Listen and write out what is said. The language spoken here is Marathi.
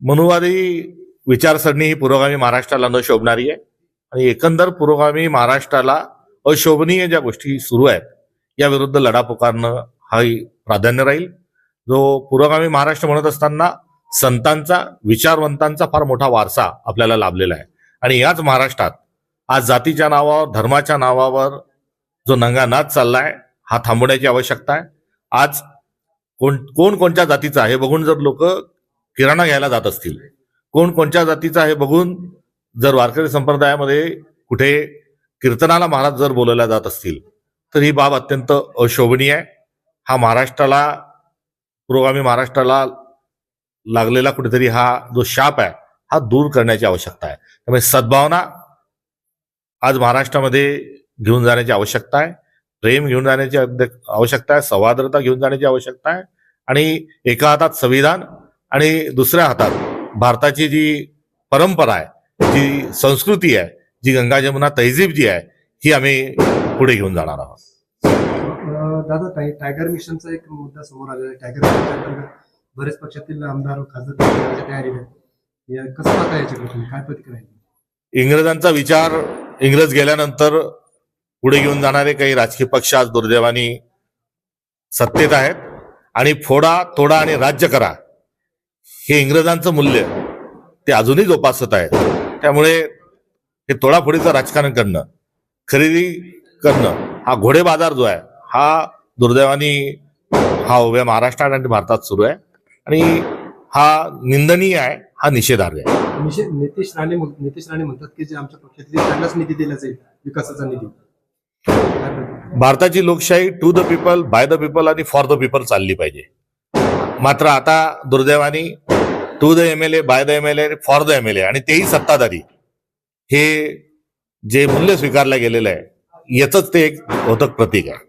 मनुवादी विचारसरणी ही पुरोगामी महाराष्ट्राला न शोभणारी आहे आणि एकंदर पुरोगामी महाराष्ट्राला अशोभनीय ज्या गोष्टी सुरू आहेत या विरुद्ध लढा पुकारणं हाही प्राधान्य राहील. जो पुरोगामी महाराष्ट्र म्हणत असताना संतांचा, विचारवंतांचा फार मोठा वारसा आपल्याला लाभलेला आहे आणि याच महाराष्ट्रात आज जातीच्या नावावर, धर्माच्या नावावर जो नंगानाच चाललाय हा थांबवण्याची आवश्यकता आहे. आज कोणत्या जातीचा हे बघून जर लोक किराणा घ्यायला जात असतील, कोणत्या जातीचा हे बघून जर वारकरी संप्रदायामध्ये कुठे कीर्तनाला महाराज जर बोलवल्या जात असतील तर ही बाब अत्यंत अशोभनीय आहे. हा महाराष्ट्राला, पुरोगामी महाराष्ट्राला लागलेला कुठेतरी हा जो शाप आहे हा दूर करण्याची आवश्यकता आहे. त्यामुळे सद्भावना आज महाराष्ट्रामध्ये घेऊन जाण्याची आवश्यकता आहे, प्रेम घेऊन जाण्याची आवश्यकता आहे, सौहार्दता घेऊन जाण्याची आवश्यकता आहे आणि एका हातात संविधान आणि दुसऱ्या हातात भारताची जी परंपरा आहे, जी संस्कृती आहे, जी गंगा जमुना तहजीब जी आहे ही आम्ही पुढे घेऊन जाणार आहोत. दादा, टायगर मिशनचा एक मुद्दा समोर आलेला आहे. टायगर मिशन बरेच पक्षातील आमदार खासदार तयारी आहे. कसं पाहता याच्याकडे, काय प्रतिक्रिया? इंग्रजांचा विचार, इंग्रज गेल्यानंतर पुढे घेऊन जाणारे काही राजकीय पक्ष आज दुर्दैवाने सत्तेत आहेत आणि फोडा, तोडा आणि राज्य करा हे इंग्रजांचं मूल्य ते अजूनही जोपासत आहेत. त्यामुळे हे तोडाफोडीचं राजकारण करणं, खरेदी करणं, हा घोडे बाजार जो आहे हा दुर्दैवाने हा उभ्या महाराष्ट्रात आणि भारतात सुरू आहे आणि हा निंदनीय आहे, हा निषेधार्ह आहे. नितेश राणे म्हणतात की जे आमच्या पक्षातील त्यांनाच निधी दिला जाईल, विकासाचा निधी. भारताची लोकशाही to the people, by the people आणि फॉर द पीपल चालली पाहिजे. मात्र आता दुर्दैवाने to the MLA, by the MLA, for the MLA आणि तेही सत्ताधारी हे जे मूल्य स्वीकारलं गेलेलं आहे याच ते एक घातक प्रतीक आहे.